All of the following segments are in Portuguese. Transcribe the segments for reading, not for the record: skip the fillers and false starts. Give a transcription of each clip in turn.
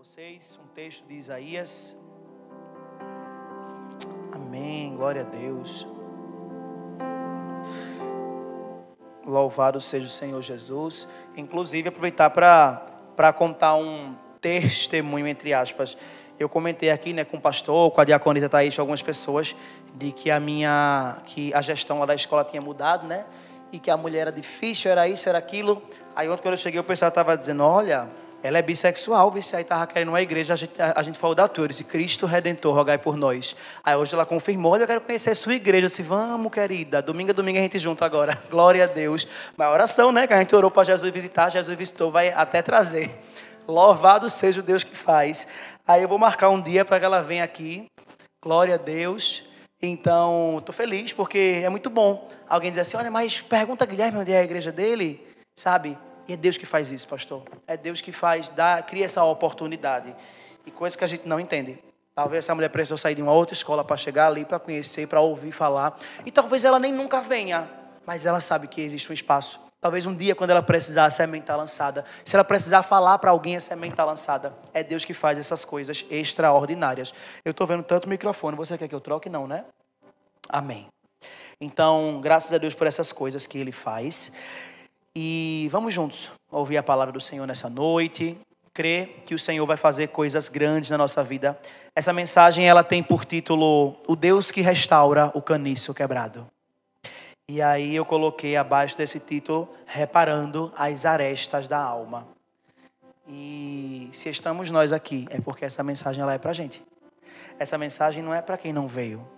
vocês um texto de Isaías. Amém, glória a Deus. Louvado seja o Senhor Jesus. Inclusive, aproveitar para contar um testemunho, entre aspas. Eu comentei aqui, com o pastor, com a diaconisa Thaís, com algumas pessoas, de que a gestão lá da escola tinha mudado, e que a mulher era difícil, era isso, era aquilo. Aí ontem, quando eu cheguei, o pessoal estava dizendo, olha, ela é bissexual, viu? Aí estava querendo uma igreja, a gente falou da tua, eu disse, Cristo Redentor, rogai por nós. Aí hoje ela confirmou, olha, eu quero conhecer a sua igreja. Eu disse, vamos, querida, domingo a domingo a gente junto agora. Glória a Deus. Mas a oração, que a gente orou para Jesus visitar, Jesus visitou, vai até trazer. Louvado seja o Deus que faz. Aí eu vou marcar um dia para que ela venha aqui. Glória a Deus. Então, estou feliz porque é muito bom. Alguém diz assim, olha, mas pergunta a Guilherme onde é a igreja dele, sabe? E é Deus que faz isso, pastor. É Deus que cria essa oportunidade. E coisas que a gente não entende. Talvez essa mulher precisou sair de uma outra escola para chegar ali, para conhecer, para ouvir falar. E talvez ela nem nunca venha, mas ela sabe que existe um espaço. Talvez um dia, quando ela precisar, a semente está lançada. Se ela precisar falar para alguém, a semente está lançada. É Deus que faz essas coisas extraordinárias. Eu estou vendo tanto microfone. Você quer que eu troque? Não, né? Amém. Então, graças a Deus por essas coisas que Ele faz. E vamos juntos ouvir a palavra do Senhor nessa noite. Crer que o Senhor vai fazer coisas grandes na nossa vida. Essa mensagem, ela tem por título O Deus que restaura o caniço quebrado. E aí eu coloquei abaixo desse título, reparando as arestas da alma. E se estamos nós aqui, é porque essa mensagem ela é pra gente. Essa mensagem não é para quem não veio.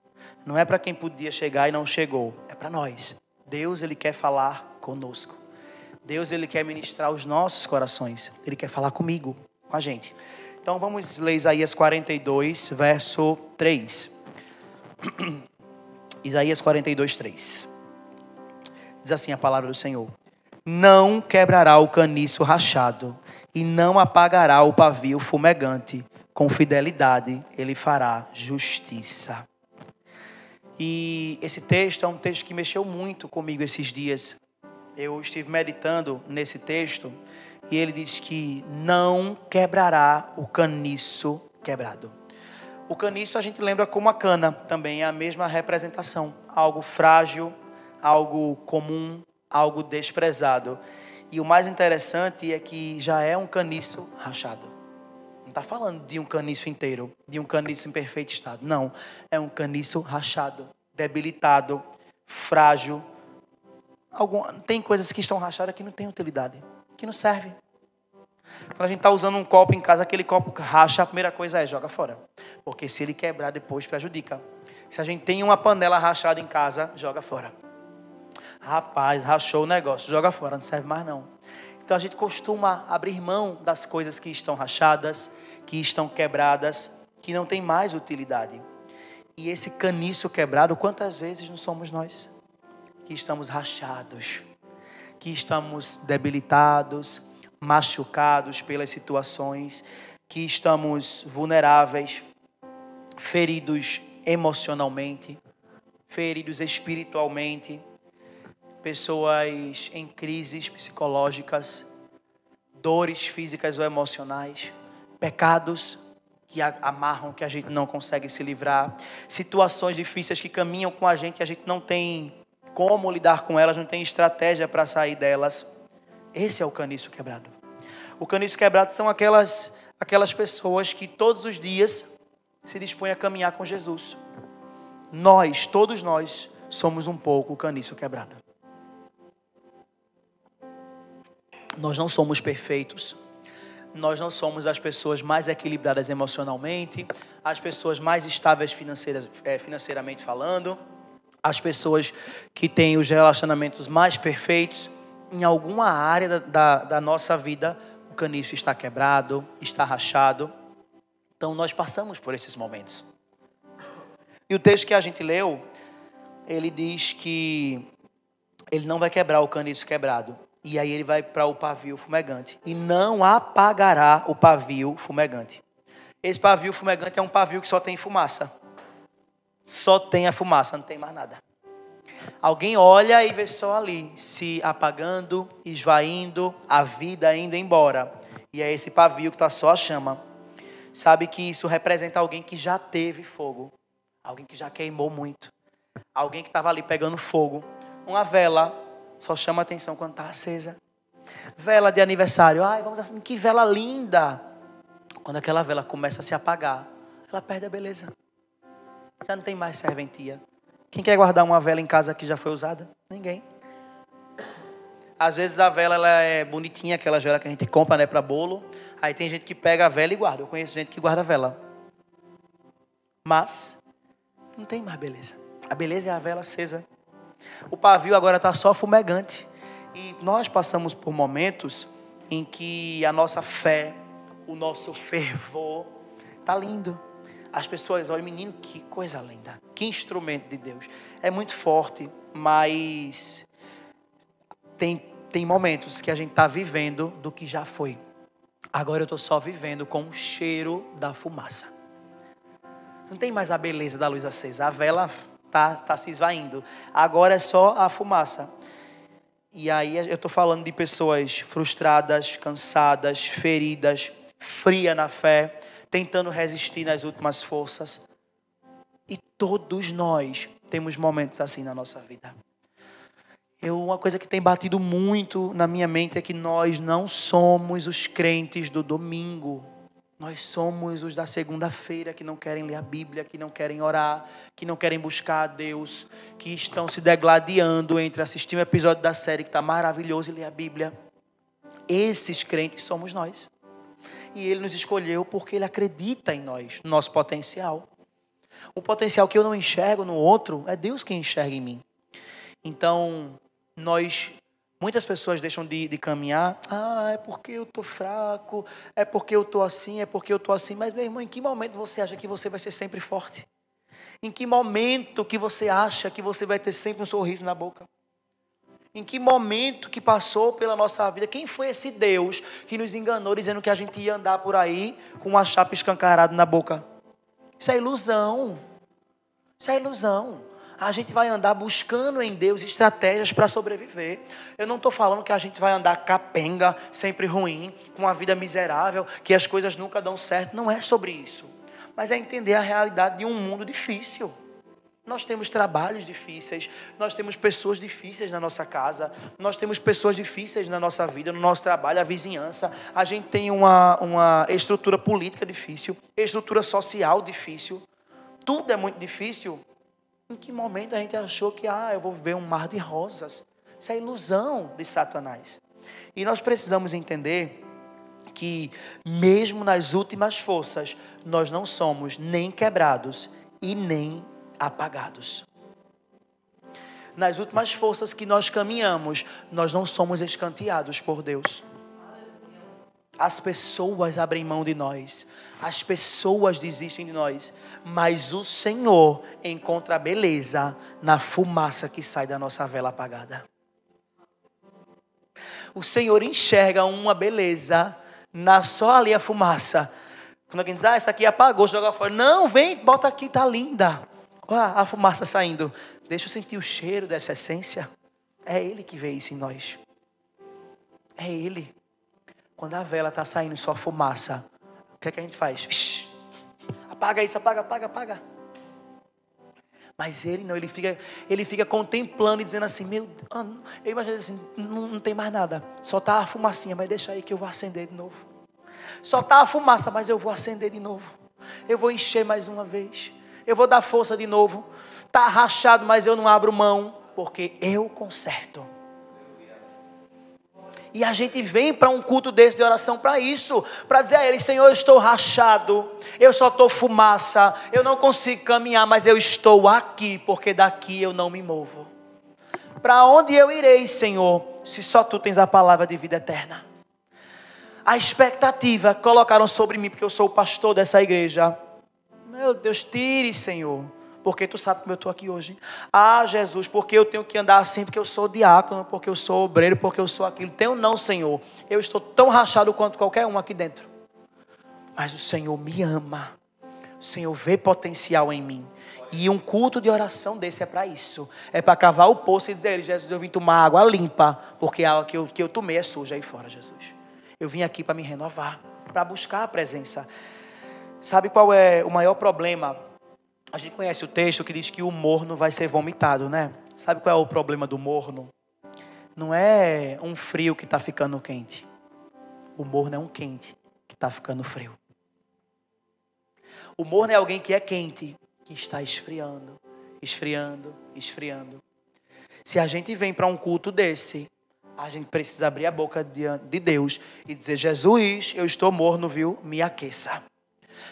Não é para quem podia chegar e não chegou. É para nós. Deus, Ele quer falar conosco. Deus, Ele quer ministrar os nossos corações. Ele quer falar comigo, com a gente. Então vamos ler Isaías 42, verso 3. Isaías 42, 3. Diz assim a palavra do Senhor. Não quebrará o caniço rachado e não apagará o pavio fumegante. Com fidelidade Ele fará justiça. E esse texto é um texto que mexeu muito comigo esses dias. Eu estive meditando nesse texto e ele diz que não quebrará o caniço quebrado. O caniço a gente lembra como a cana, também é a mesma representação. Algo frágil, algo comum, algo desprezado. E o mais interessante é que já é um caniço rachado. Não está falando de um caniço inteiro, de um caniço em perfeito estado. Não, é um caniço rachado, debilitado, frágil. Tem coisas que estão rachadas que não têm utilidade, que não servem. Quando a gente está usando um copo em casa, aquele copo racha, a primeira coisa é joga fora. Porque se ele quebrar depois prejudica. Se a gente tem uma panela rachada em casa, joga fora. Rapaz, rachou o negócio, joga fora, não serve mais não. Então a gente costuma abrir mão das coisas que estão rachadas, que estão quebradas, que não tem mais utilidade. E esse caniço quebrado, quantas vezes não somos nós? Que estamos rachados, que estamos debilitados, machucados pelas situações, que estamos vulneráveis, feridos emocionalmente, feridos espiritualmente, pessoas em crises psicológicas, dores físicas ou emocionais, pecados que amarram, que a gente não consegue se livrar, situações difíceis que caminham com a gente e a gente não tem como lidar com elas, não tem estratégia para sair delas. Esse é o caniço quebrado. O caniço quebrado são aquelas pessoas que todos os dias se dispõem a caminhar com Jesus. Todos nós, somos um pouco o caniço quebrado. Nós não somos perfeitos. Nós não somos as pessoas mais equilibradas emocionalmente, as pessoas mais estáveis financeiramente falando, as pessoas que têm os relacionamentos mais perfeitos. Em alguma área da nossa vida, o caniço está quebrado, está rachado. Então nós passamos por esses momentos. E o texto que a gente leu, ele diz que ele não vai quebrar o caniço quebrado. E aí ele vai para o pavio fumegante. E não apagará o pavio fumegante. Esse pavio fumegante é um pavio que só tem fumaça. Só tem a fumaça, não tem mais nada. Alguém olha e vê só ali, se apagando, esvaindo, a vida indo embora. E é esse pavio que está só a chama. sabe que isso representa alguém que já teve fogo, alguém que já queimou muito, alguém que estava ali pegando fogo. Uma vela só chama atenção quando está acesa. Vela de aniversário, ai, vamos assim, que vela linda. Quando aquela vela começa a se apagar, ela perde a beleza. Já não tem mais serventia. Quem quer guardar uma vela em casa que já foi usada? Ninguém. Às vezes a vela ela é bonitinha, aquela vela que a gente compra, né, para bolo. Aí tem gente que pega a vela e guarda. Eu conheço gente que guarda a vela. Mas não tem mais beleza. A beleza é a vela acesa. O pavio agora está só fumegante. E nós passamos por momentos em que a nossa fé, o nosso fervor está lindo. As pessoas olham, menino, que coisa linda. Que instrumento de Deus. É muito forte, mas tem momentos que a gente está vivendo do que já foi. Agora eu estou só vivendo com o cheiro da fumaça. Não tem mais a beleza da luz acesa. A vela está se esvaindo. Agora é só a fumaça. E aí eu estou falando de pessoas frustradas, cansadas, feridas, frias na fé, tentando resistir nas últimas forças. E todos nós temos momentos assim na nossa vida. Uma coisa que tem batido muito na minha mente é que nós não somos os crentes do domingo. Nós somos os da segunda-feira que não querem ler a Bíblia, que não querem orar, que não querem buscar a Deus, que estão se degladiando entre assistir um episódio da série que está maravilhoso e ler a Bíblia. Esses crentes somos nós. E Ele nos escolheu porque Ele acredita em nós, no nosso potencial. O potencial que eu não enxergo no outro, é Deus quem enxerga em mim. Então, muitas pessoas deixam de caminhar. É porque eu estou fraco, é porque eu estou assim, é porque eu estou assim. Mas, meu irmão, em que momento você acha que você vai ser sempre forte? Em que momento que você acha que você vai ter sempre um sorriso na boca? Em que momento que passou pela nossa vida? Quem foi esse Deus que nos enganou dizendo que a gente ia andar por aí com uma chapa escancarada na boca? Isso é ilusão. Isso é ilusão. A gente vai andar buscando em Deus estratégias para sobreviver. Eu não estou falando que a gente vai andar capenga, sempre ruim, com uma vida miserável, que as coisas nunca dão certo. Não é sobre isso. Mas é entender a realidade de um mundo difícil. Nós temos trabalhos difíceis, nós temos pessoas difíceis na nossa casa, nós temos pessoas difíceis na nossa vida, no nosso trabalho, a vizinhança. A gente tem uma estrutura política difícil, estrutura social difícil. Tudo é muito difícil. Em que momento a gente achou que eu vou ver um mar de rosas? Isso é ilusão de Satanás. E nós precisamos entender que mesmo nas últimas forças, nós não somos nem quebrados e nem apagados. Nas últimas forças que nós caminhamos, nós não somos escanteados por Deus. As pessoas abrem mão de nós, as pessoas desistem de nós, mas o Senhor encontra beleza na fumaça que sai da nossa vela apagada. O Senhor enxerga uma beleza na só ali a fumaça. Quando alguém diz, essa aqui apagou, joga fora. Não, vem, bota aqui, tá linda. Olha a fumaça saindo. Deixa eu sentir o cheiro dessa essência. É Ele que vê isso em nós. É Ele. Quando a vela está saindo só fumaça, o que é que a gente faz? Vixi, apaga isso, apaga. Mas Ele não, ele fica contemplando e dizendo assim, meu Deus, eu imagino assim, não tem mais nada. Só está a fumacinha, mas deixa aí que eu vou acender de novo. Só está a fumaça, mas eu vou acender de novo. Eu vou encher mais uma vez. Eu vou dar força de novo. Está rachado, mas eu não abro mão, porque eu conserto. E a gente vem para um culto desse de oração para isso. Para dizer a Ele, Senhor, eu estou rachado. Eu só estou fumaça. Eu não consigo caminhar, mas eu estou aqui. Porque daqui eu não me movo. Para onde eu irei, Senhor, se só Tu tens a palavra de vida eterna? A expectativa colocaram sobre mim, porque eu sou o pastor dessa igreja. Meu Deus, tire, Senhor. Porque Tu sabe como eu estou aqui hoje. Jesus, porque eu tenho que andar assim, porque eu sou diácono, porque eu sou obreiro, porque eu sou aquilo. Tenho não, Senhor. Eu estou tão rachado quanto qualquer um aqui dentro. Mas o Senhor me ama. O Senhor vê potencial em mim. E um culto de oração desse é para isso. É para cavar o poço e dizer, Jesus, eu vim tomar água limpa, porque a água que eu tomei é suja aí fora, Jesus. Eu vim aqui para me renovar, para buscar a presença. Sabe qual é o maior problema? A gente conhece o texto que diz que o morno vai ser vomitado, né? Sabe qual é o problema do morno? Não é um frio que está ficando quente. O morno é um quente que está ficando frio. O morno é alguém que é quente, que está esfriando, esfriando, esfriando. Se a gente vem para um culto desse, a gente precisa abrir a boca diante de Deus e dizer: Jesus, eu estou morno, viu? Me aqueça.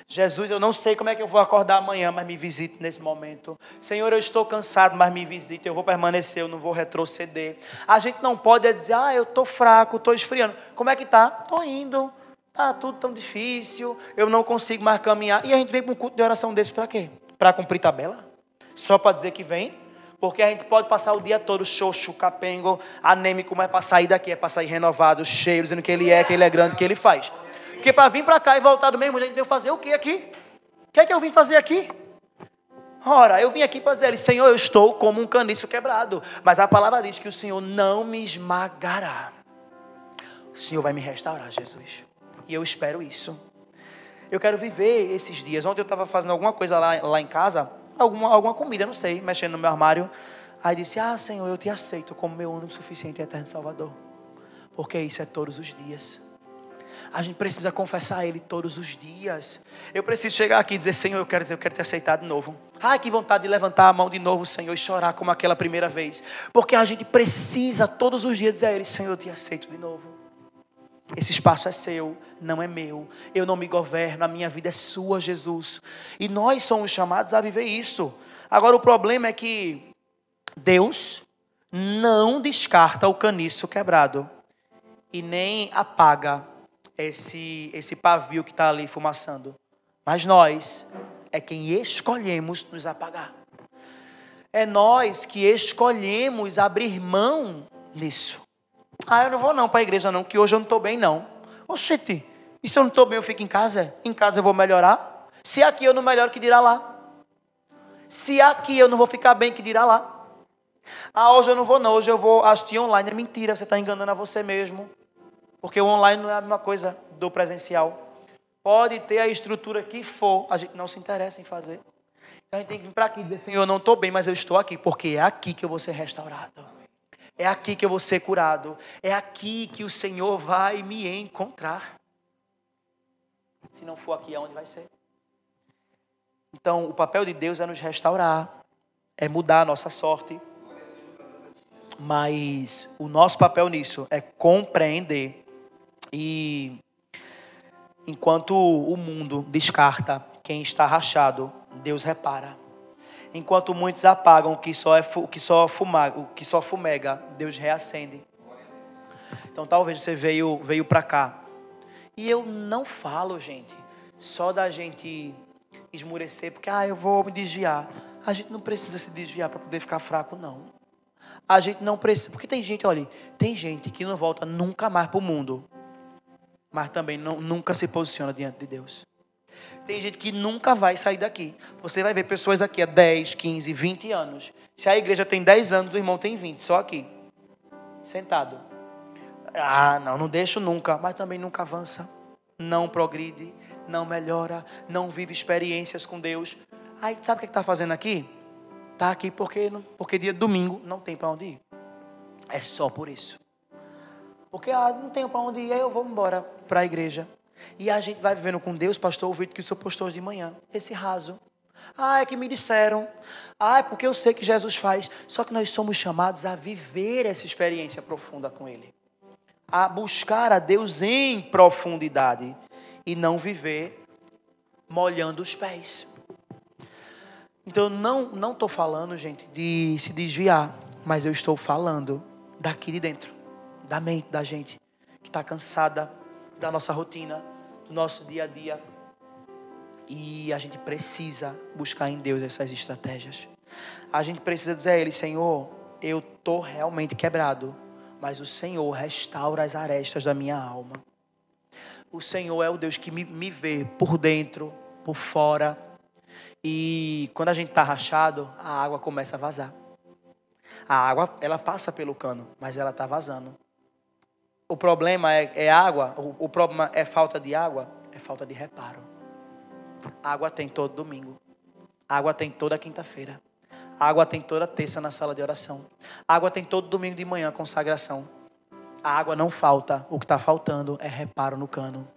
Jesus, eu não sei como é que eu vou acordar amanhã, mas me visite nesse momento. Senhor, eu estou cansado, mas me visite. Eu vou permanecer, eu não vou retroceder. A gente não pode dizer: eu estou fraco, estou esfriando. Como é que está? Estou indo. Está tudo tão difícil, eu não consigo mais caminhar. E a gente vem para um culto de oração desse para quê? Para cumprir tabela? Só para dizer que vem? Porque a gente pode passar o dia todo xoxo, capengo, anêmico, mas para sair daqui é para sair renovado, cheio, dizendo que ele é grande, que ele faz. Porque para vir para cá e voltar do mesmo, a gente veio fazer o que aqui? O que é que eu vim fazer aqui? Ora, eu vim aqui para dizer: Senhor, eu estou como um caniço quebrado. Mas a palavra diz que o Senhor não me esmagará. O Senhor vai me restaurar, Jesus. E eu espero isso. Eu quero viver esses dias. Ontem eu estava fazendo alguma coisa lá em casa, alguma comida, não sei, mexendo no meu armário. Aí disse: Senhor, eu te aceito como meu único, suficiente e eterno Salvador. Porque isso é todos os dias. A gente precisa confessar a Ele todos os dias. Eu preciso chegar aqui e dizer: Senhor, eu quero te aceitar de novo. Que vontade de levantar a mão de novo, Senhor, e chorar como aquela primeira vez. Porque a gente precisa todos os dias dizer a Ele: Senhor, eu te aceito de novo. Esse espaço é seu, não é meu. Eu não me governo, a minha vida é sua, Jesus. E nós somos chamados a viver isso. Agora o problema é que Deus não descarta o caniço quebrado. E nem apaga esse pavio que está ali fumaçando. Mas nós é quem escolhemos nos apagar. É nós que escolhemos abrir mão nisso. Eu não vou não para a igreja não, que hoje eu não estou bem não. Oxente, e se eu não estou bem eu fico em casa? Em casa eu vou melhorar? Se aqui eu não melhoro, que dirá lá? Se aqui eu não vou ficar bem, que dirá lá? Hoje eu não vou não, hoje eu vou assistir online. É mentira, você está enganando a você mesmo. Porque o online não é a mesma coisa do presencial. Pode ter a estrutura que for, a gente não se interessa em fazer. Então a gente tem que vir para aqui e dizer: Senhor, eu não estou bem, mas eu estou aqui, porque é aqui que eu vou ser restaurado. É aqui que eu vou ser curado. É aqui que o Senhor vai me encontrar. Se não for aqui, aonde vai ser? Então, o papel de Deus é nos restaurar. É mudar a nossa sorte. Mas o nosso papel nisso é compreender. E enquanto o mundo descarta quem está rachado, Deus repara. Enquanto muitos apagam o que só fumega, Deus reacende. Então talvez você veio para cá. E eu não falo, gente, só da gente esmurecer, porque eu vou me desviar. A gente não precisa se desviar para poder ficar fraco, não. A gente não precisa, porque tem gente que não volta nunca mais para o mundo, mas também nunca se posiciona diante de Deus. Tem gente que nunca vai sair daqui. Você vai ver pessoas aqui há 10, 15, 20 anos. Se a igreja tem 10 anos, o irmão tem 20, só aqui. Sentado. Não deixo nunca. Mas também nunca avança. Não progride, não melhora, não vive experiências com Deus. Sabe o que está fazendo aqui? Está aqui porque dia de domingo não tem para onde ir. É só por isso. Porque não tenho para onde ir, aí eu vou embora para a igreja. E a gente vai vivendo com Deus, pastor, o vídeo que o senhor postou hoje de manhã. Esse raso. É que me disseram. É porque eu sei que Jesus faz. Só que nós somos chamados a viver essa experiência profunda com Ele. A buscar a Deus em profundidade. E não viver molhando os pés. Então eu não estou falando, gente, de se desviar. Mas eu estou falando daqui de dentro. Da mente da gente. Que está cansada da nossa rotina, do nosso dia a dia. E a gente precisa buscar em Deus essas estratégias. A gente precisa dizer a Ele: Senhor, eu estou realmente quebrado, mas o Senhor restaura as arestas da minha alma. O Senhor é o Deus que me vê por dentro, por fora. E quando a gente está rachado, a água começa a vazar. A água, ela passa pelo cano, mas ela está vazando. O problema é água, o problema é falta de água, é falta de reparo. Água tem todo domingo. Água tem toda quinta-feira. Água tem toda terça na sala de oração. Água tem todo domingo de manhã, consagração. A água não falta. O que está faltando é reparo no cano.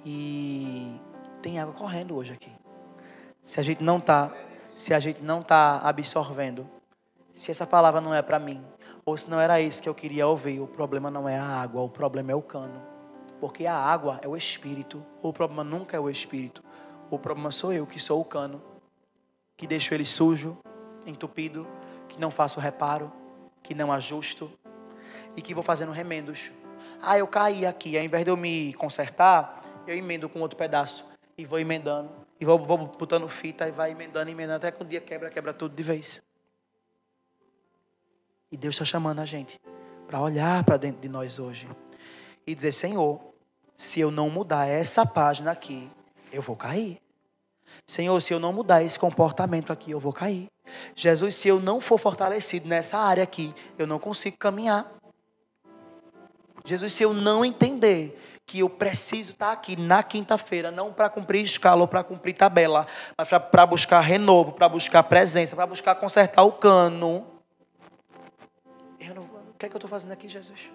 E tem água correndo hoje aqui. Se a gente não está absorvendo, se essa palavra não é para mim, ou se não era isso que eu queria ouvir, o problema não é a água, o problema é o cano. Porque a água é o espírito. O problema nunca é o espírito. O problema sou eu, que sou o cano, que deixo ele sujo, entupido, que não faço reparo, que não ajusto e que vou fazendo remendos. Eu caí aqui, ao invés de eu me consertar, eu emendo com outro pedaço e vou emendando. E vou botando fita e vai emendando, até que um dia quebra tudo de vez. E Deus está chamando a gente para olhar para dentro de nós hoje e dizer: Senhor, se eu não mudar essa página aqui, eu vou cair. Senhor, se eu não mudar esse comportamento aqui, eu vou cair. Jesus, se eu não for fortalecido nessa área aqui, eu não consigo caminhar. Jesus, se eu não entender que eu preciso estar aqui na quinta-feira, não para cumprir escala ou para cumprir tabela, mas para buscar renovo, para buscar presença, para buscar consertar o cano. O que é que eu estou fazendo aqui, Jesus?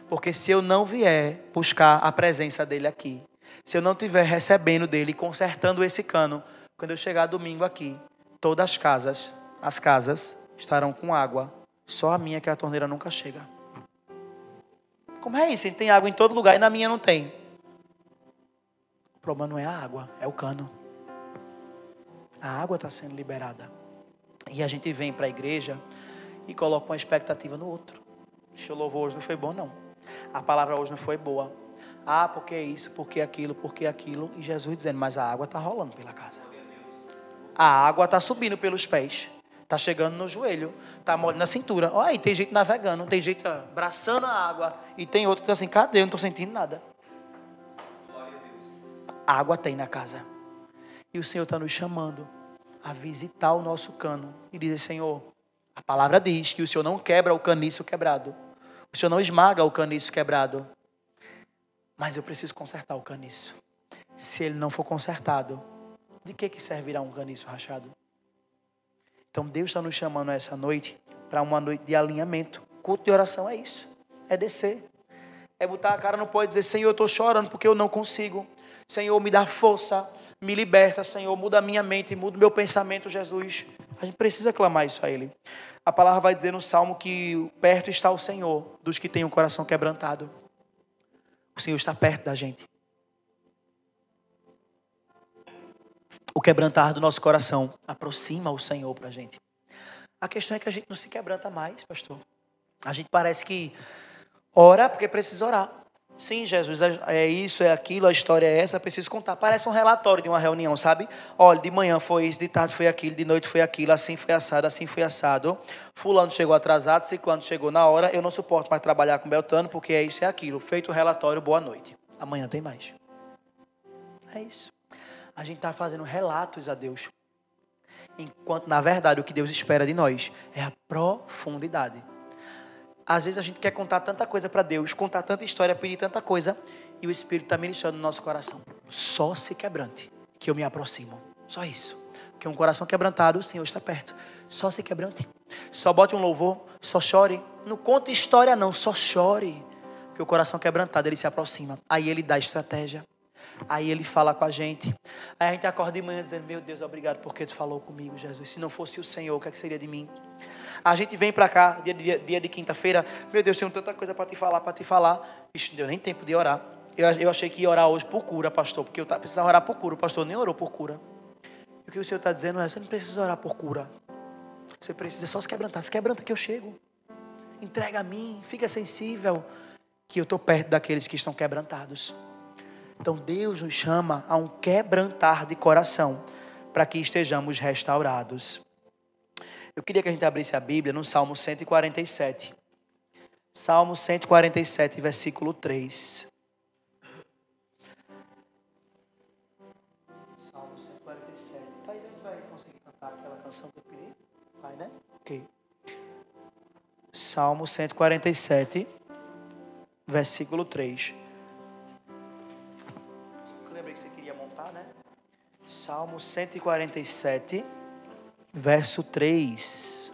Porque se eu não vier buscar a presença dele aqui, se eu não estiver recebendo dele, consertando esse cano, quando eu chegar domingo aqui, todas as casas estarão com água. Só a minha, que a torneira nunca chega. Como é isso? Tem água em todo lugar e na minha não tem. O problema não é a água, é o cano. A água está sendo liberada. E a gente vem para a igreja e coloca uma expectativa no outro. O seu louvor hoje não foi bom, não. A palavra hoje não foi boa. Porque é isso, porque aquilo, porque aquilo. E Jesus dizendo: mas a água está rolando pela casa. A água está subindo pelos pés. Está chegando no joelho. Está molhando na cintura. Olha aí, tem gente navegando. Tem gente abraçando a água. E tem outro que está assim: cadê? Eu não estou sentindo nada. A água tem na casa. E o Senhor está nos chamando a visitar o nosso cano. E dizer: Senhor, a palavra diz que o Senhor não quebra o caniço quebrado. O Senhor não esmaga o caniço quebrado. Mas eu preciso consertar o caniço. Se ele não for consertado, de que servirá um caniço rachado? Então Deus está nos chamando essa noite para uma noite de alinhamento. Culto de oração é isso. É descer. É botar a cara no pó e dizer: Senhor, eu estou chorando porque eu não consigo. Senhor, me dá força, me liberta. Senhor, muda a minha mente, muda o meu pensamento, Jesus. A gente precisa clamar isso a Ele. A palavra vai dizer no Salmo que perto está o Senhor dos que têm o coração quebrantado. O Senhor está perto da gente. O quebrantar do nosso coração aproxima o Senhor para a gente. A questão é que a gente não se quebranta mais, pastor. A gente parece que ora porque precisa orar. Sim, Jesus, é isso, é aquilo, a história é essa, preciso contar. Parece um relatório de uma reunião, sabe? Olha, de manhã foi isso, de tarde foi aquilo, de noite foi aquilo, assim foi assado. Fulano chegou atrasado, ciclano chegou na hora, eu não suporto mais trabalhar com Beltano, porque é isso, é aquilo. Feito o relatório, boa noite. Amanhã tem mais. É isso. A gente está fazendo relatos a Deus. Enquanto, na verdade, o que Deus espera de nós é a profundidade. Às vezes a gente quer contar tanta coisa para Deus, contar tanta história, pedir tanta coisa, e o Espírito está ministrando no nosso coração. Só se quebrante, que eu me aproximo. Só isso. Porque um coração quebrantado, o Senhor está perto. Só se quebrante. Só bote um louvor, só chore. Não conte história não, só chore. Porque o coração quebrantado, ele se aproxima. Aí ele dá estratégia. Aí ele fala com a gente. Aí a gente acorda de manhã dizendo: meu Deus, obrigado porque tu falou comigo, Jesus. Se não fosse o Senhor, o que seria de mim? A gente vem para cá, dia de quinta-feira. Meu Deus, tenho tanta coisa para te falar. Ixi, não deu nem tempo de orar. Eu achei que ia orar hoje por cura, pastor. Porque eu precisava orar por cura. O pastor nem orou por cura. E o que o Senhor está dizendo é: você não precisa orar por cura. Você precisa só se quebrantar. Se quebranta que eu chego. Entrega a mim. Fica sensível. Que eu estou perto daqueles que estão quebrantados. Então Deus nos chama a um quebrantar de coração, para que estejamos restaurados. Eu queria que a gente abrisse a Bíblia no Salmo 147. Salmo 147, versículo 3. Salmo 147. Thaís, a gente vai conseguir cantar aquela canção que eu pedi? Vai, né? Ok. Salmo 147, versículo 3. que você queria montar, né? Salmo 147, verso 3.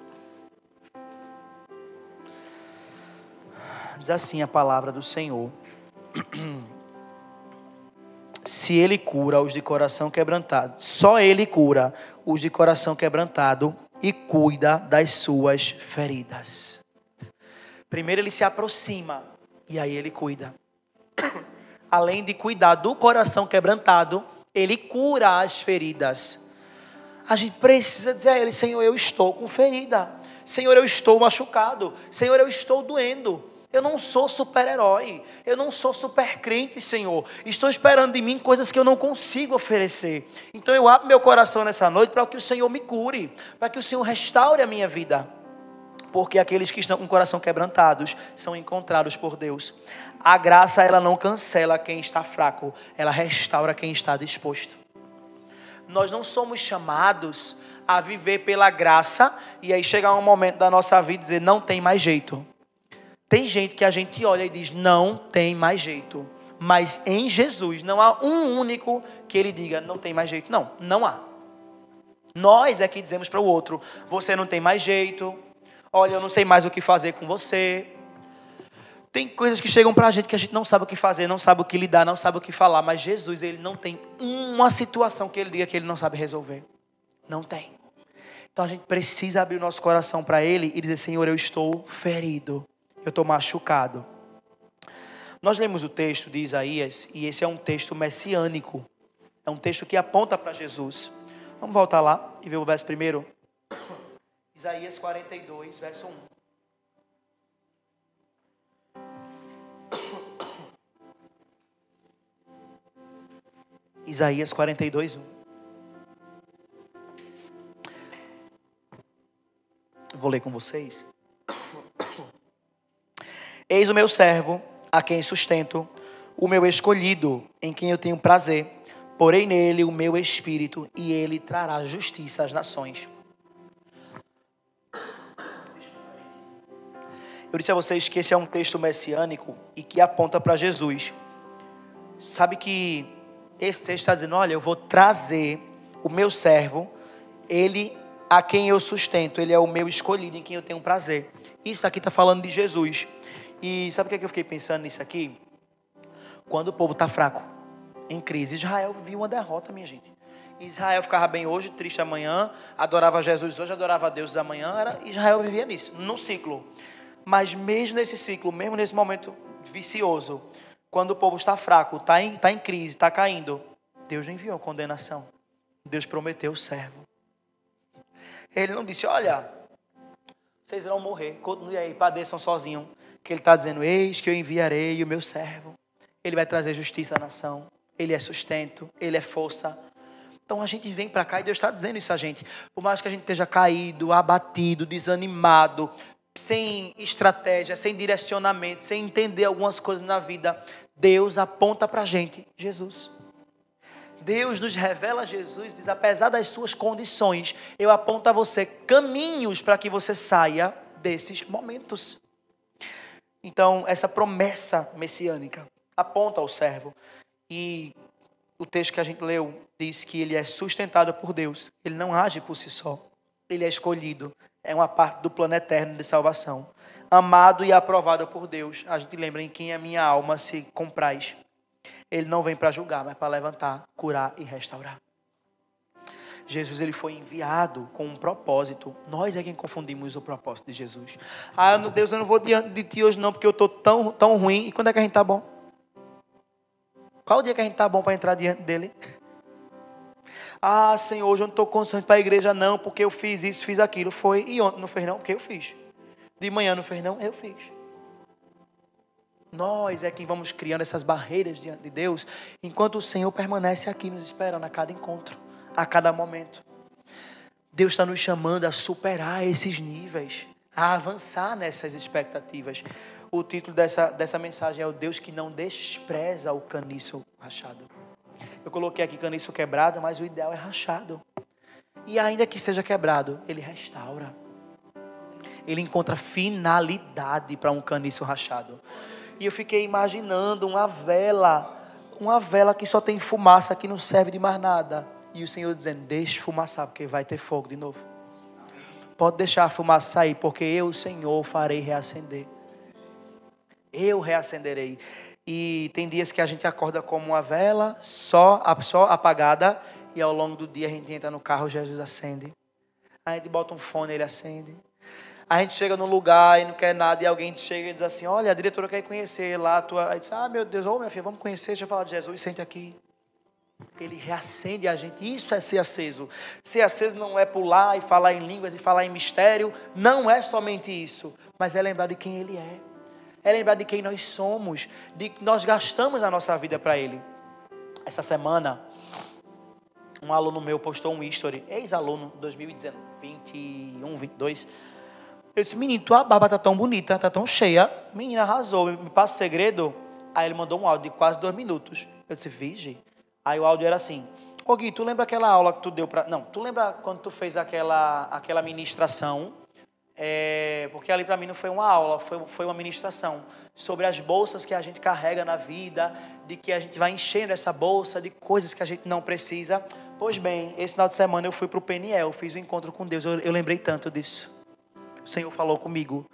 Diz assim a palavra do Senhor: se Ele cura os de coração quebrantado, só Ele cura os de coração quebrantado e cuida das suas feridas. Primeiro Ele se aproxima e aí Ele cuida. Além de cuidar do coração quebrantado, Ele cura as feridas. A gente precisa dizer a Ele: Senhor, eu estou com ferida. Senhor, eu estou machucado. Senhor, eu estou doendo. Eu não sou super-herói. Eu não sou super crente, Senhor. Estou esperando de mim coisas que eu não consigo oferecer. Então eu abro meu coração nessa noite para que o Senhor me cure. Para que o Senhor restaure a minha vida. Porque aqueles que estão com o coração quebrantados são encontrados por Deus. A graça, ela não cancela quem está fraco. Ela restaura quem está disposto. Nós não somos chamados a viver pela graça e aí chegar um momento da nossa vida e dizer: não tem mais jeito. Tem gente que a gente olha e diz: não tem mais jeito. Mas em Jesus não há um único que Ele diga: não tem mais jeito. Não, não há. Nós é que dizemos para o outro: você não tem mais jeito. Olha, eu não sei mais o que fazer com você. Tem coisas que chegam para a gente que a gente não sabe o que fazer, não sabe o que lidar, não sabe o que falar. Mas Jesus, Ele não tem uma situação que Ele diga que Ele não sabe resolver. Não tem. Então a gente precisa abrir o nosso coração para Ele e dizer: Senhor, eu estou ferido. Eu estou machucado. Nós lemos o texto de Isaías e esse é um texto messiânico. É um texto que aponta para Jesus. Vamos voltar lá e ver o verso primeiro. Isaías 42, verso 1. Isaías 42, 1. Vou ler com vocês. Eis o meu servo, a quem sustento, o meu escolhido, em quem eu tenho prazer. Porei nele o meu espírito, e ele trará justiça às nações. Eu disse a vocês que esse é um texto messiânico e que aponta para Jesus. Sabe que esse texto está dizendo: olha, eu vou trazer o meu servo, ele a quem eu sustento, ele é o meu escolhido, em quem eu tenho prazer. Isso aqui está falando de Jesus. E sabe o que eu fiquei pensando nisso aqui? Quando o povo está fraco, em crise, Israel viu uma derrota, minha gente. Israel ficava bem hoje, triste amanhã, adorava Jesus hoje, adorava a Deus amanhã. Israel vivia nisso, num ciclo. Mas mesmo nesse ciclo, mesmo nesse momento vicioso, quando o povo está fraco, está em crise, está caindo, Deus não enviou condenação. Deus prometeu o servo. Ele não disse: olha, vocês vão morrer, continue aí, padeçam sozinhos. Que Ele está dizendo: eis que eu enviarei o meu servo. Ele vai trazer justiça à nação. Ele é sustento, Ele é força. Então a gente vem para cá e Deus está dizendo isso a gente. Por mais que a gente esteja caído, abatido, desanimado, sem estratégia, sem direcionamento, sem entender algumas coisas na vida, Deus aponta para a gente Jesus. Deus nos revela Jesus, diz: apesar das suas condições, eu aponto a você caminhos para que você saia desses momentos. Então, essa promessa messiânica aponta ao servo. E o texto que a gente leu diz que ele é sustentado por Deus. Ele não age por si só. Ele é escolhido. É uma parte do plano eterno de salvação. Amado e aprovado por Deus. A gente lembra: em quem a minha alma se compraz. Ele não vem para julgar, mas para levantar, curar e restaurar. Jesus, ele foi enviado com um propósito. Nós é quem confundimos o propósito de Jesus. Ah, meu Deus, eu não vou diante de ti hoje não, porque eu estou tão ruim. E quando é que a gente está bom? Qual o dia que a gente está bom para entrar diante dele? Ah, Senhor, hoje eu não estou condições para a igreja não, porque eu fiz isso, fiz aquilo. Foi, e ontem não fez não, porque eu fiz. De manhã não fez não, eu fiz. Nós é quem vamos criando essas barreiras diante de Deus, enquanto o Senhor permanece aqui nos esperando a cada encontro, a cada momento. Deus está nos chamando a superar esses níveis, a avançar nessas expectativas. O título dessa mensagem é: o Deus que não despreza o caniço rachado. Eu coloquei aqui caniço quebrado, mas o ideal é rachado. E ainda que seja quebrado, Ele restaura. Ele encontra finalidade para um caniço rachado. E eu fiquei imaginando uma vela uma vela que só tem fumaça, que não serve de mais nada. E o Senhor dizendo, deixa fumaçar, porque vai ter fogo de novo. Pode deixar a fumaça sair, porque eu, o Senhor, farei reacender. Eu reacenderei. E tem dias que a gente acorda como uma vela, só apagada, e ao longo do dia a gente entra no carro, Jesus acende. A gente bota um fone, ele acende. A gente chega num lugar e não quer nada, e alguém chega e diz assim, olha, a diretora quer conhecer lá, aí diz, meu Deus, minha filha, vamos conhecer, deixa eu falar de Jesus, sente aqui. Ele reacende a gente, isso é ser aceso. Ser aceso não é pular e falar em línguas e falar em mistério, não é somente isso, mas é lembrar de quem Ele é. É lembrar de quem nós somos, de que nós gastamos a nossa vida para Ele. Essa semana, um aluno meu postou um history, ex-aluno, 2021, 22. Eu disse, menino, tua barba tá tão bonita, tá tão cheia. Menina, arrasou, me passa o segredo. Aí ele mandou um áudio de quase 2 minutos. Eu disse, vige. Aí o áudio era assim, ô Gui, tu lembra aquela aula que tu deu para... Não, tu lembra quando tu fez aquela ministração? Porque ali para mim não foi uma aula, foi uma ministração sobre as bolsas que a gente carrega na vida, de que a gente vai enchendo essa bolsa de coisas que a gente não precisa. Pois bem, esse final de semana eu fui para o Peniel, fiz um encontro com Deus, eu lembrei tanto disso. O Senhor falou comigo.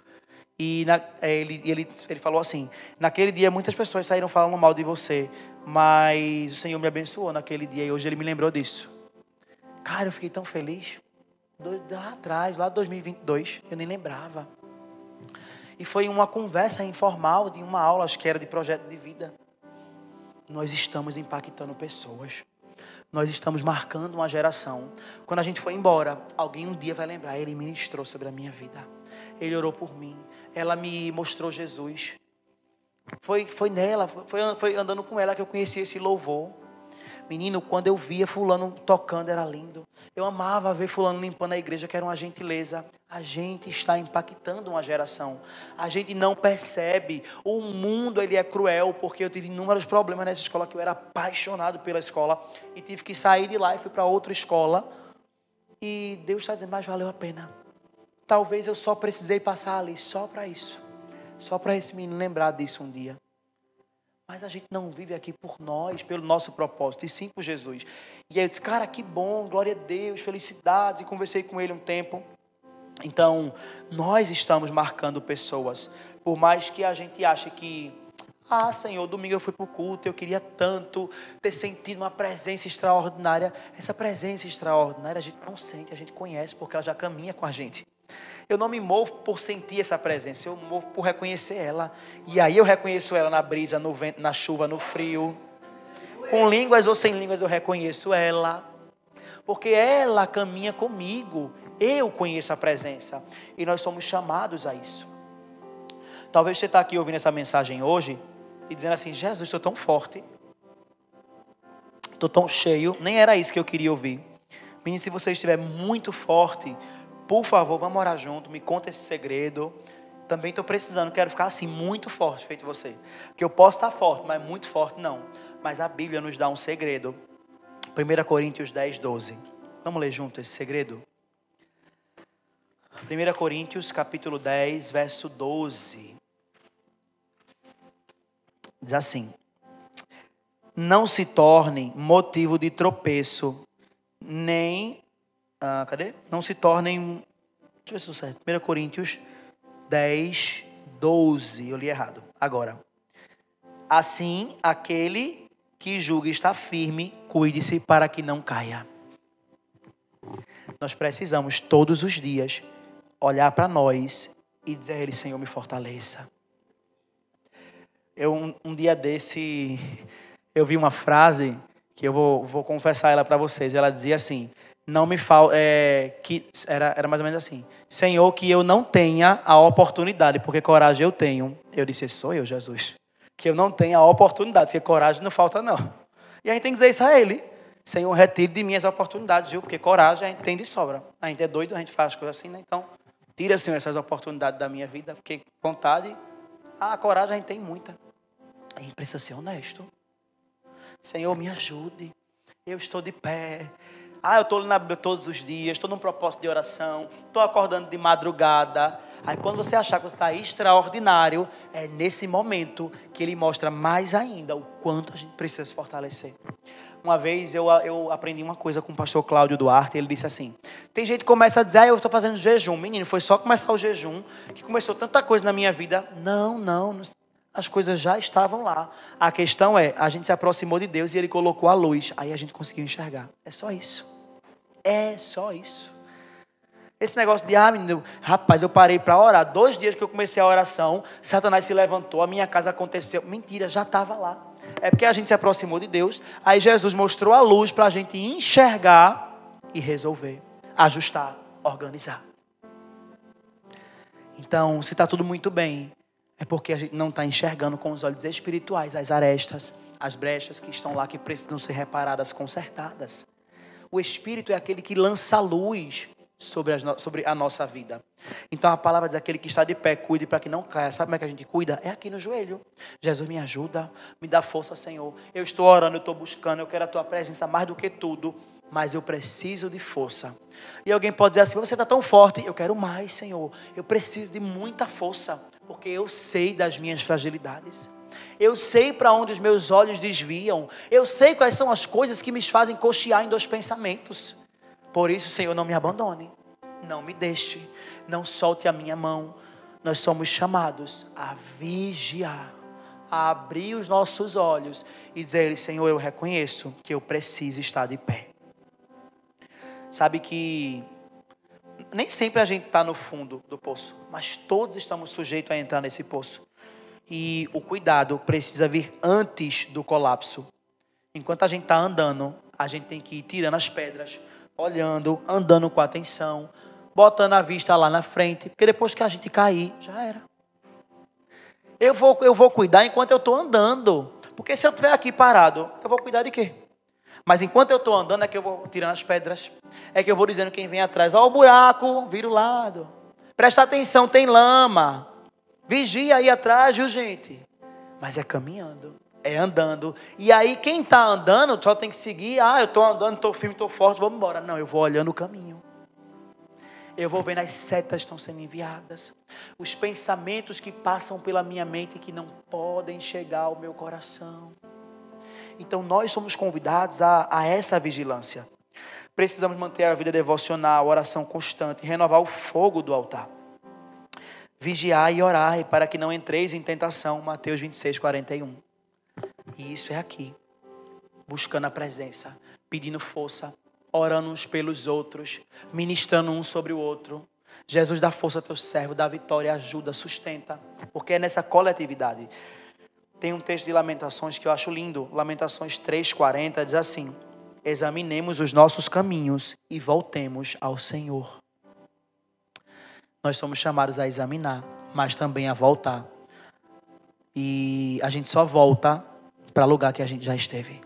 E ele falou assim, naquele dia muitas pessoas saíram falando mal de você, mas o Senhor me abençoou naquele dia e hoje Ele me lembrou disso. Cara, eu fiquei tão feliz. Lá atrás, lá em 2022, eu nem lembrava. E foi uma conversa informal de uma aula, acho que era de projeto de vida. Nós estamos impactando pessoas. Nós estamos marcando uma geração. Quando a gente for embora, alguém um dia vai lembrar, ele ministrou sobre a minha vida. Ele orou por mim. Ela me mostrou Jesus. Foi nela, foi andando com ela que eu conheci esse louvor. Menino, quando eu via fulano tocando, era lindo. Eu amava ver fulano limpando a igreja, que era uma gentileza. A gente está impactando uma geração. A gente não percebe. O mundo, ele é cruel, porque eu tive inúmeros problemas nessa escola, que eu era apaixonado pela escola. E tive que sair de lá e fui para outra escola. E Deus está dizendo, mas valeu a pena. Talvez eu só precisei passar ali, só para isso. Só para esse menino lembrar disso um dia. Mas a gente não vive aqui por nós, pelo nosso propósito, e sim por Jesus. E aí eu disse, cara, que bom, glória a Deus, felicidades. E conversei com ele um tempo. Então, nós estamos marcando pessoas. Por mais que a gente ache que, Senhor, domingo eu fui para o culto, eu queria tanto ter sentido uma presença extraordinária. Essa presença extraordinária a gente não sente, a gente conhece, porque ela já caminha com a gente. Eu não me movo por sentir essa presença, eu me movo por reconhecer ela. E aí eu reconheço ela na brisa, no vento, na chuva, no frio. Com línguas ou sem línguas eu reconheço ela. Porque ela caminha comigo. Eu conheço a presença. E nós somos chamados a isso. Talvez você está aqui ouvindo essa mensagem hoje e dizendo assim, Jesus, estou tão forte. Estou tão cheio. Nem era isso que eu queria ouvir. Menino, se você estiver muito forte, por favor, vamos orar junto, me conta esse segredo. Também estou precisando, quero ficar assim, muito forte, feito você. Porque eu posso estar forte, mas muito forte não. Mas a Bíblia nos dá um segredo. 1 Coríntios 10, 12. Vamos ler junto esse segredo? 1 Coríntios, capítulo 10, verso 12. Diz assim. Não se tornem motivo de tropeço, nem... cadê? Não se tornem... Deixa eu ver se eu certo. 1 Coríntios 10, 12. Eu li errado. Agora. Assim, aquele que julga estar firme, cuide-se para que não caia. Nós precisamos todos os dias olhar para nós e dizer a Ele, Senhor, me fortaleça. Um dia desse, eu vi uma frase que eu vou confessar ela para vocês. Ela dizia assim... Não me fala, que era mais ou menos assim. Senhor, que eu não tenha a oportunidade, porque coragem eu tenho. Eu disse, sou eu, Jesus. Que eu não tenha a oportunidade, porque coragem não falta não. E a gente tem que dizer isso a Ele. Senhor, retire de mim as oportunidades, viu? Porque coragem a gente tem de sobra. A gente é doido, a gente faz coisas assim, né? Então, tira, Senhor, essas oportunidades da minha vida, porque vontade, a coragem a gente tem muita. A gente precisa ser honesto. Senhor, me ajude. Eu estou de pé. Eu estou na Bíblia todos os dias, estou num propósito de oração, estou acordando de madrugada. Aí quando você achar que você está extraordinário, é nesse momento que ele mostra mais ainda o quanto a gente precisa se fortalecer. Uma vez eu aprendi uma coisa com o pastor Cláudio Duarte, ele disse assim, tem gente que começa a dizer, eu estou fazendo jejum. Menino, foi só começar o jejum que começou tanta coisa na minha vida. Não, as coisas já estavam lá. A questão é, a gente se aproximou de Deus e ele colocou a luz, aí a gente conseguiu enxergar. É só isso. É só isso. Esse negócio de, menino, rapaz, eu parei para orar. 2 dias que eu comecei a oração, Satanás se levantou, a minha casa aconteceu. Mentira, já estava lá. É porque a gente se aproximou de Deus, aí Jesus mostrou a luz para a gente enxergar e resolver, ajustar, organizar. Então, se está tudo muito bem, é porque a gente não está enxergando com os olhos espirituais as arestas, as brechas que estão lá, que precisam ser reparadas, consertadas. O Espírito é aquele que lança luz sobre a nossa vida. Então a palavra diz, aquele que está de pé, cuide para que não caia. Sabe como é que a gente cuida? É aqui no joelho. Jesus, me ajuda, me dá força, Senhor. Eu estou orando, eu estou buscando, eu quero a tua presença mais do que tudo, mas eu preciso de força. E alguém pode dizer assim, você está tão forte. Eu quero mais, Senhor. Eu preciso de muita força, porque eu sei das minhas fragilidades. Eu sei para onde os meus olhos desviam. Eu sei quais são as coisas que me fazem cochear em 2 pensamentos. Por isso, Senhor, não me abandone. Não me deixe. Não solte a minha mão. Nós somos chamados a vigiar, a abrir os nossos olhos e dizer a Ele, Senhor, eu reconheço que eu preciso estar de pé. Sabe que nem sempre a gente está no fundo do poço, mas todos estamos sujeitos a entrar nesse poço. E o cuidado precisa vir antes do colapso. Enquanto a gente está andando, a gente tem que ir tirando as pedras, olhando, andando com atenção, botando a vista lá na frente, porque depois que a gente cair, já era. Eu vou cuidar enquanto eu estou andando, porque se eu estiver aqui parado, eu vou cuidar de quê? Mas enquanto eu estou andando, é que eu vou tirando as pedras, é que eu vou dizendo quem vem atrás, ó o buraco, vira o lado, presta atenção, tem lama, vigia aí atrás, viu gente? Mas é caminhando, é andando. E aí quem está andando só tem que seguir. Eu estou andando, estou firme, estou forte, vamos embora. Não, eu vou olhando o caminho. Eu vou vendo as setas estão sendo enviadas. Os pensamentos que passam pela minha mente que não podem chegar ao meu coração. Então nós somos convidados a essa vigilância. Precisamos manter a vida devocional, oração constante, renovar o fogo do altar. Vigiar e orar para que não entreis em tentação. Mateus 26, 41. E isso é aqui. Buscando a presença. Pedindo força. Orando uns pelos outros. Ministrando um sobre o outro. Jesus dá força ao teu servo. Dá vitória, ajuda, sustenta. Porque é nessa coletividade. Tem um texto de Lamentações que eu acho lindo. Lamentações 3:40 diz assim. Examinemos os nossos caminhos e voltemos ao Senhor. Nós somos chamados a examinar, mas também a voltar. E a gente só volta para o lugar que a gente já esteve.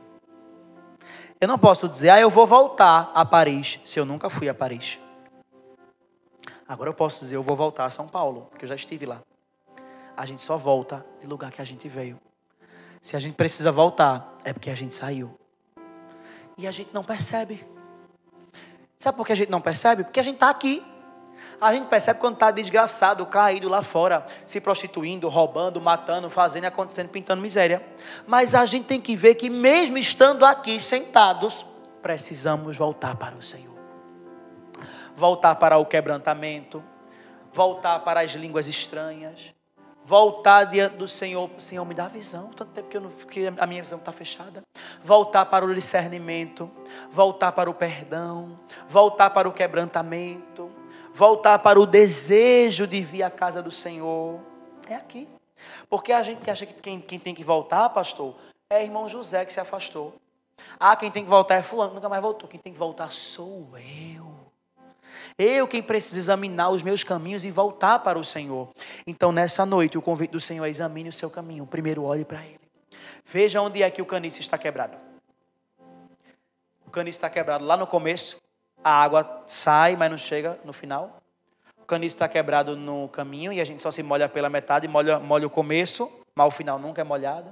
Eu não posso dizer, eu vou voltar a Paris, se eu nunca fui a Paris. Agora eu posso dizer, eu vou voltar a São Paulo, porque eu já estive lá. A gente só volta do lugar que a gente veio. Se a gente precisa voltar, é porque a gente saiu. E a gente não percebe. Sabe por que a gente não percebe? Porque a gente está aqui. A gente percebe quando está desgraçado, caído lá fora, se prostituindo, roubando, matando, fazendo, acontecendo, pintando miséria. Mas a gente tem que ver que mesmo estando aqui sentados, precisamos voltar para o Senhor. Voltar para o quebrantamento, voltar para as línguas estranhas, voltar diante do Senhor. Senhor, me dá visão, tanto tempo que a minha visão está fechada. Voltar para o discernimento, voltar para o perdão, voltar para o quebrantamento, voltar para o desejo de vir à casa do Senhor. É aqui. Porque a gente acha que quem tem que voltar, pastor, é irmão José que se afastou. Quem tem que voltar é fulano, nunca mais voltou. Quem tem que voltar sou eu. Eu quem preciso examinar os meus caminhos e voltar para o Senhor. Então nessa noite o convite do Senhor é examine o seu caminho. Primeiro olhe para Ele. Veja onde é que o caniço está quebrado. O caniço está quebrado lá no começo. A água sai, mas não chega no final. O caniço está quebrado no caminho e a gente só se molha pela metade, molha o começo, mas o final nunca é molhado.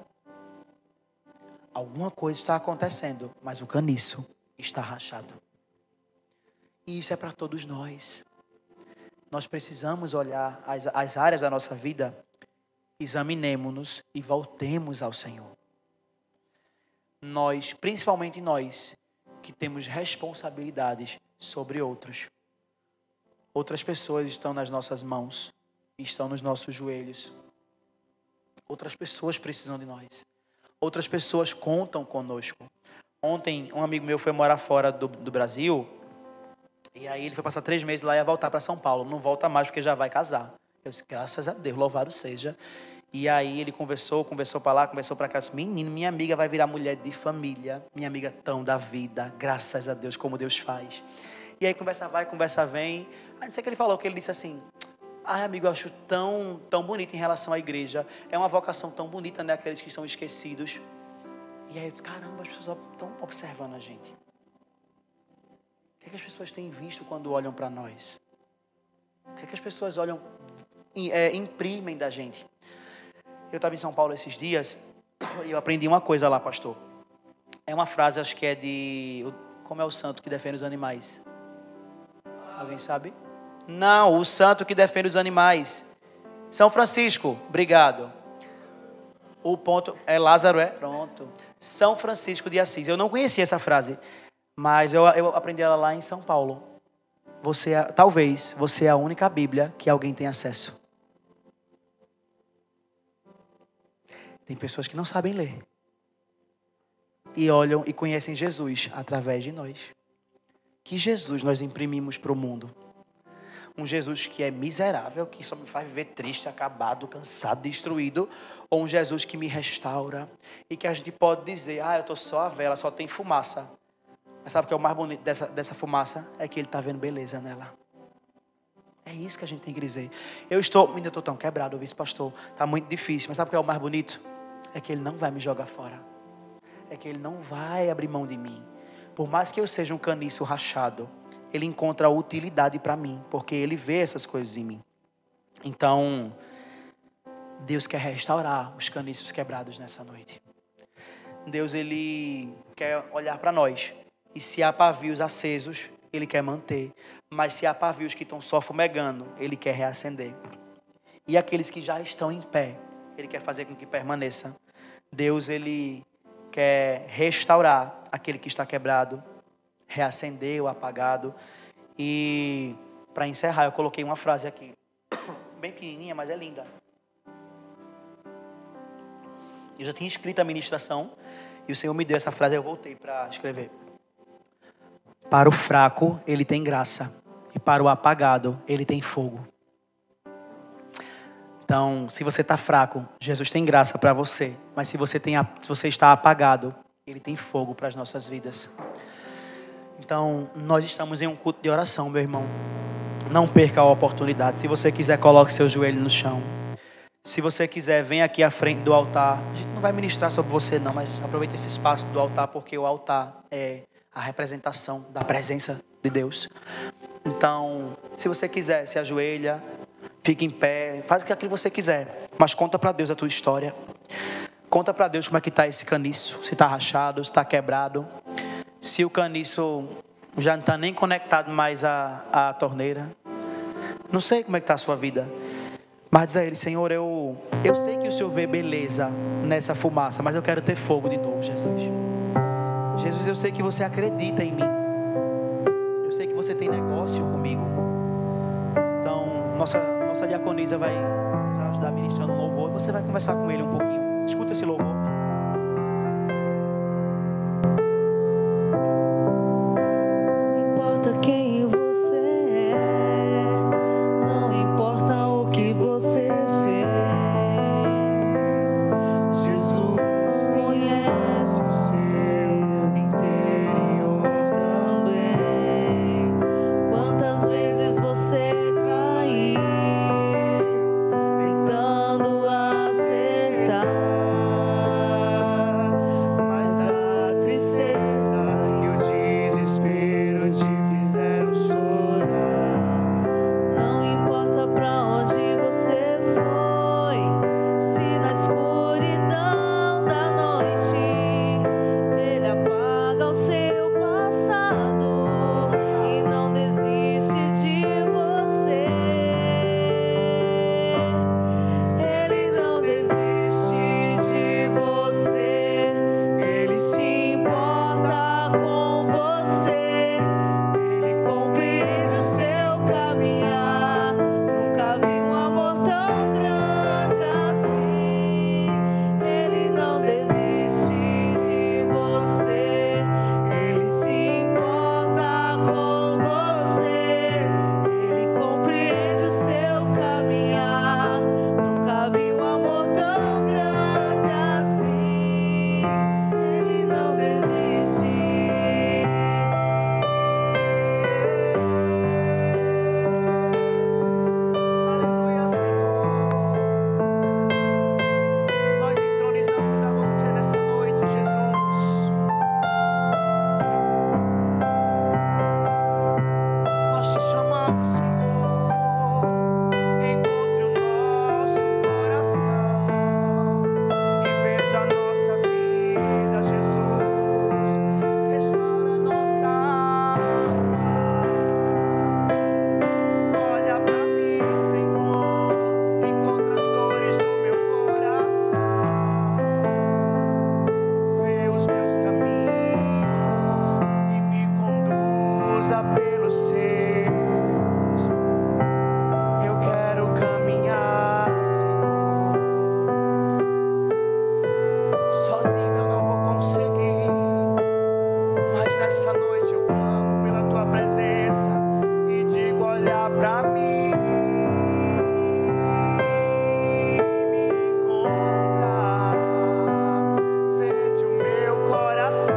Alguma coisa está acontecendo, mas o caniço está rachado. E isso é para todos nós. nós precisamos olhar as áreas da nossa vida, examinemos-nos e voltemos ao Senhor. Nós, principalmente nós, que temos responsabilidades sobre outros. Outras pessoas estão nas nossas mãos, estão nos nossos joelhos. Outras pessoas precisam de nós. Outras pessoas contam conosco. Ontem, um amigo meu foi morar fora do Brasil. E aí ele foi passar 3 meses lá e ia voltar para São Paulo. Não volta mais porque já vai casar. Eu disse, graças a Deus, louvado seja. E aí ele conversou para lá, conversou para cá. Disse, menino, minha amiga vai virar mulher de família. Minha amiga tão da vida. Graças a Deus, como Deus faz. E aí conversa vai, conversa vem. Aí não sei o que ele falou, que ele disse assim... Ai, amigo, eu acho tão bonito em relação à igreja. É uma vocação tão bonita, né? Aqueles que estão esquecidos. E aí eu disse, caramba, as pessoas estão observando a gente. O que é que as pessoas têm visto quando olham para nós? O que é que as pessoas olham, imprimem da gente? Eu estava em São Paulo esses dias e eu aprendi uma coisa lá, pastor. É uma frase, acho que é de... Como é o santo que defende os animais? Alguém sabe? Não, o santo que defende os animais. São Francisco, obrigado. O ponto é Lázaro, é? Pronto. São Francisco de Assis. Eu não conhecia essa frase, mas eu aprendi ela lá em São Paulo. Talvez você é a única Bíblia que alguém tem acesso. Tem pessoas que não sabem ler. E olham e conhecem Jesus através de nós. Que Jesus nós imprimimos para o mundo? Um Jesus que é miserável, que só me faz viver triste, acabado, cansado, destruído. Ou um Jesus que me restaura. E que a gente pode dizer, eu estou só a vela, só tem fumaça. Mas sabe o que é o mais bonito dessa fumaça? É que ele está vendo beleza nela. É isso que a gente tem que dizer. Eu estou tão quebrado, vice-pastor. Está muito difícil. Mas sabe o que é o mais bonito? É que ele não vai me jogar fora. É que ele não vai abrir mão de mim. Por mais que eu seja um caniço rachado, ele encontra utilidade para mim, porque ele vê essas coisas em mim. Então, Deus quer restaurar os caniços quebrados nessa noite. Deus, ele quer olhar para nós. E se há pavios acesos, ele quer manter. Mas se há pavios que estão só fumegando, ele quer reacender. E aqueles que já estão em pé, ele quer fazer com que permaneça. Deus, ele quer restaurar aquele que está quebrado, reacender o apagado. E para encerrar, eu coloquei uma frase aqui, bem pequenininha, mas é linda. Eu já tinha escrito a ministração e o Senhor me deu essa frase, eu voltei para escrever. Para o fraco, ele tem graça, e para o apagado, ele tem fogo. Então, se você está fraco, Jesus tem graça para você. Mas se você está apagado, ele tem fogo para as nossas vidas. Então, nós estamos em um culto de oração, meu irmão. Não perca a oportunidade. Se você quiser, coloque seu joelho no chão. Se você quiser, vem aqui à frente do altar. A gente não vai ministrar sobre você não, mas aproveite esse espaço do altar, porque o altar é a representação da presença de Deus. Então, se você quiser, se ajoelha, fique em pé, faz aquilo que você quiser. Mas conta para Deus a tua história. Conta para Deus como é que está esse caniço. Se está rachado, se está quebrado. Se o caniço já não está nem conectado mais à torneira. Não sei como é que está a sua vida. Mas diz a Ele, Senhor, eu sei que o Senhor vê beleza nessa fumaça, mas eu quero ter fogo de novo, Jesus. Jesus, eu sei que você acredita em mim. Eu sei que você tem negócio comigo. Então, nossa diaconisa vai nos ajudar ministrando um louvor. E você vai conversar com ele um pouquinho. Escuta esse louvor. Não importa quem você é, não importa o que você fez, Jesus conhece o seu interior também. Quantas vezes você caiu tentando acertar, mas a tristeza e o desespero te fizeram chorar. preza pelos seus. Eu quero caminhar, Senhor. Sozinho eu não vou conseguir, mas nessa noite eu clamo pela tua presença e digo: olha pra mim, me encontra, vede o meu coração,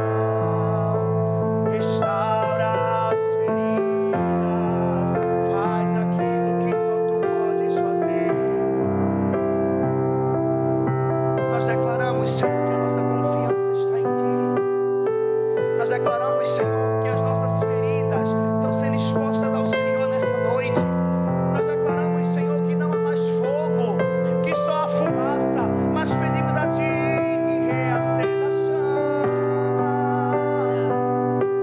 restaura as feridas, faz aquilo que só tu podes fazer. Nós declaramos, Senhor, que a nossa confiança está em ti. Nós declaramos, Senhor, que as nossas feridas estão sendo expostas ao Senhor nessa noite. Nós declaramos, Senhor, que não há mais fogo, que só a fumaça, mas pedimos a ti que reacenda a chama,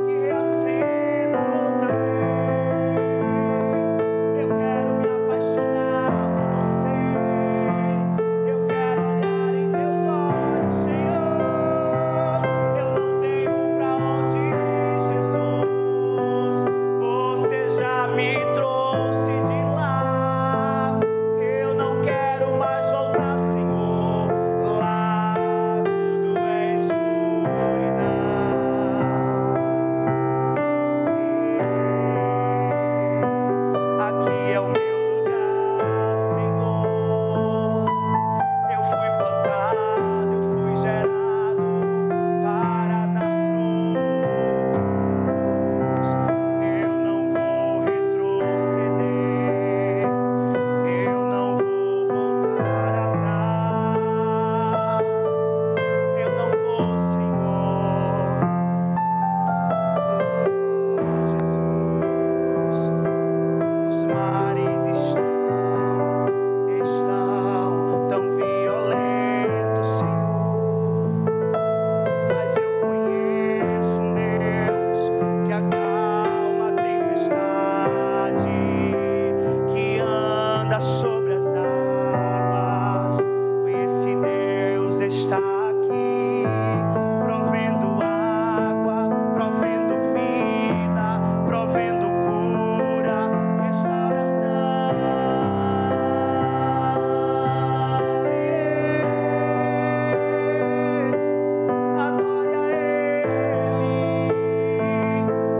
que reacenda outra vez. Eu quero me apaixonar por você, eu quero olhar em teus olhos, Senhor. Eu não tenho pra onde ir, Jesus. Você já me trouxe de lá. Eu não quero mais voltar, Senhor. Lá tudo é escuridão. Aqui é o meu lugar, Senhor. Eu fui plantado, eu fui gerado para dar frutos. Eu não vou retroceder, eu não vou voltar atrás, eu não vou, Senhor. Oh, Jesus, os mares estão tão violentos, Senhor, mas eu conheço um Deus que acalma a tempestade, que anda sobre as águas. Esse Deus está aqui, provendo água, provendo vida, provendo cura, restauração. Adore a Ele,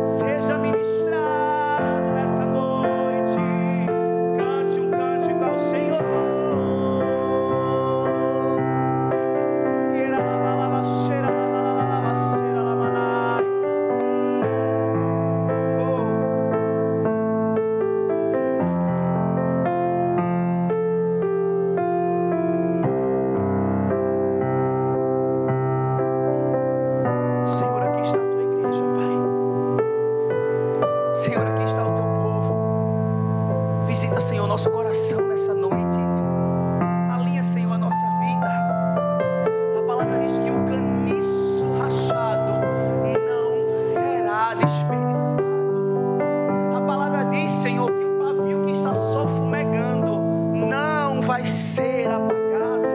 seja ministrado nessa noite, cante um cântico ao Senhor. Senhor, aqui está a tua igreja, Pai. Senhor, aqui está o teu povo. Visita, Senhor, nosso coração nessa noite. Alinha, Senhor, a nossa vida. A palavra diz que o caniço rachado não será desperdiçado. A palavra diz, Senhor, que o pavio que está só fumegando não vai ser apagado.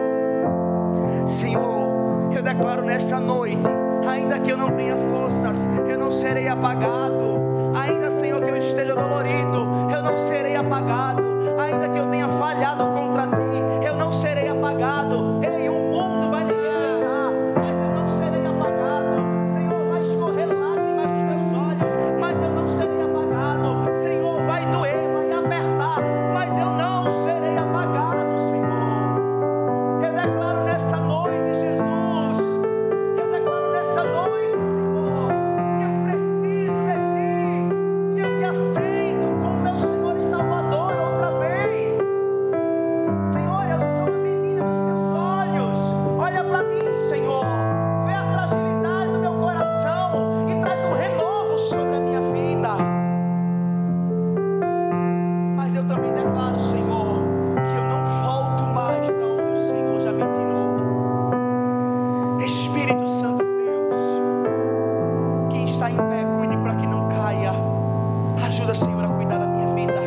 Senhor, eu declaro nessa noite, ainda que eu não tenha forças, eu não serei apagado. Ainda, Senhor, que eu esteja dolorido, eu não serei apagado. Ainda que eu tenha falhado contra ti, eu não serei apagado. Ei, o mundo vai me rejeitar, mas eu não serei apagado. Senhor, vai escorrer lágrimas dos meus olhos, mas eu não serei apagado. Senhor, vai doer, vai apertar, mas eu não serei apagado, Senhor. Eu declaro nessa noite, Jesus, eu declaro nessa noite, Senhor, que eu preciso de ti, que eu te aceito como meu Senhor e Salvador outra vez. Senhor, eu sou a menina dos teus olhos. Olha para mim, Senhor, vê a fragilidade do meu coração e traz um renovo sobre a minha vida. Mas eu também declaro, Senhor, que eu não volto mais para onde o Senhor já me tirou. Espírito Santo de Deus, quem está em pé, cuide para que não caia. Ajuda, Senhor, a cuidar da minha vida.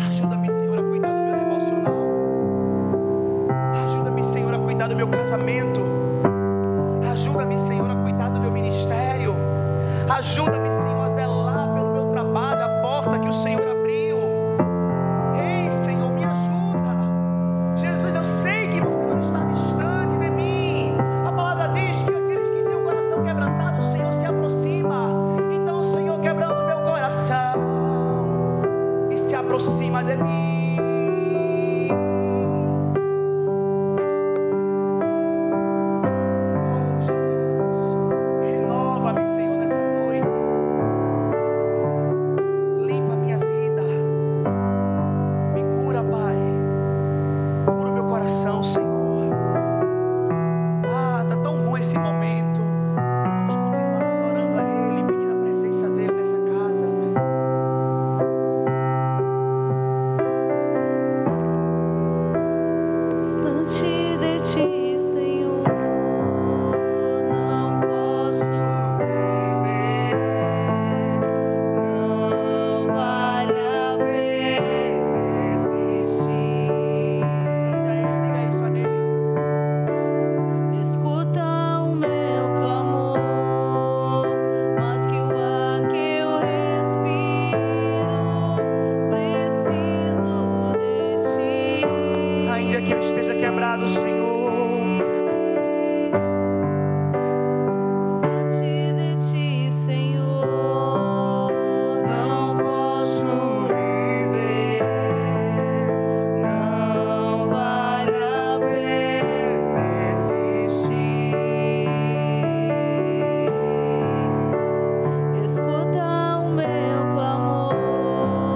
Ajuda-me, Senhor, a cuidar do meu devocional. Ajuda-me, Senhor, a cuidar do meu casamento. Ajuda-me, Senhor, a cuidar do meu ministério. Ajuda-me, Senhor, a zelar pelo de mim. Oh, Jesus, renova-me, Senhor, nessa noite. Limpa a minha vida. Me cura, Pai. Cura o meu coração, Senhor. Ah, tá tão bom esse momento. Vamos continuar adorando a Ele, pedindo a presença dEle nessa casa. Distante de ti, Senhor, não posso viver. Não vale a pena existir. Cante a Ele, diga isso a Ele. Escuta o meu clamor, mas que o ar que eu respiro, preciso de ti. Ainda que eu esteja quebrado, Senhor, Distante de ti, Senhor, não posso viver. Não vale a pena existir. Escuta o meu clamor,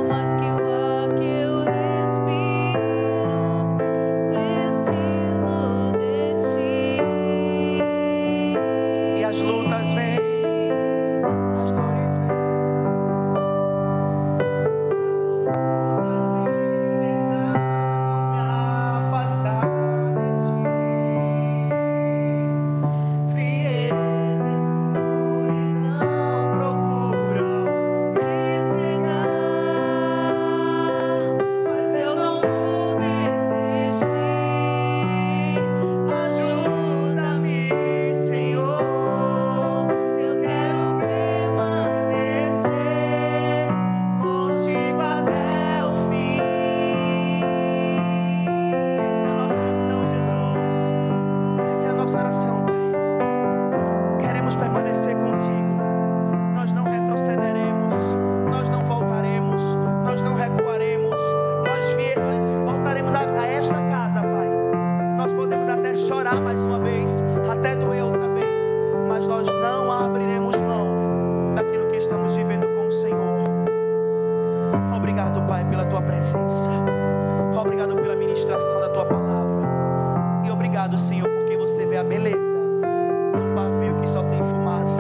mas que o ar que eu respiro, preciso de ti. e as lutas vêm, as dores vêm. Tentando me afastar de ti. Frieza, escuridão procuram me cegar, Mas eu não vou desistir. ajuda-me, Senhor. Eu quero permanecer Contigo até o fim. Essa é a nossa oração, Jesus. Essa é a nossa oração, Pai. Queremos permanecer contigo. Nós não retrocederemos. Nós não voltaremos. Nós não recuaremos. Nós voltaremos a esta casa, Pai. Nós podemos até chorar mais uma vez, até doer outra vez, mas nós não abriremos mão daquilo que estamos vivendo com o Senhor. Obrigado, Pai, pela Tua presença. Obrigado pela ministração da Tua palavra. E obrigado, Senhor, porque você vê a beleza do pavio que só tem fumaça.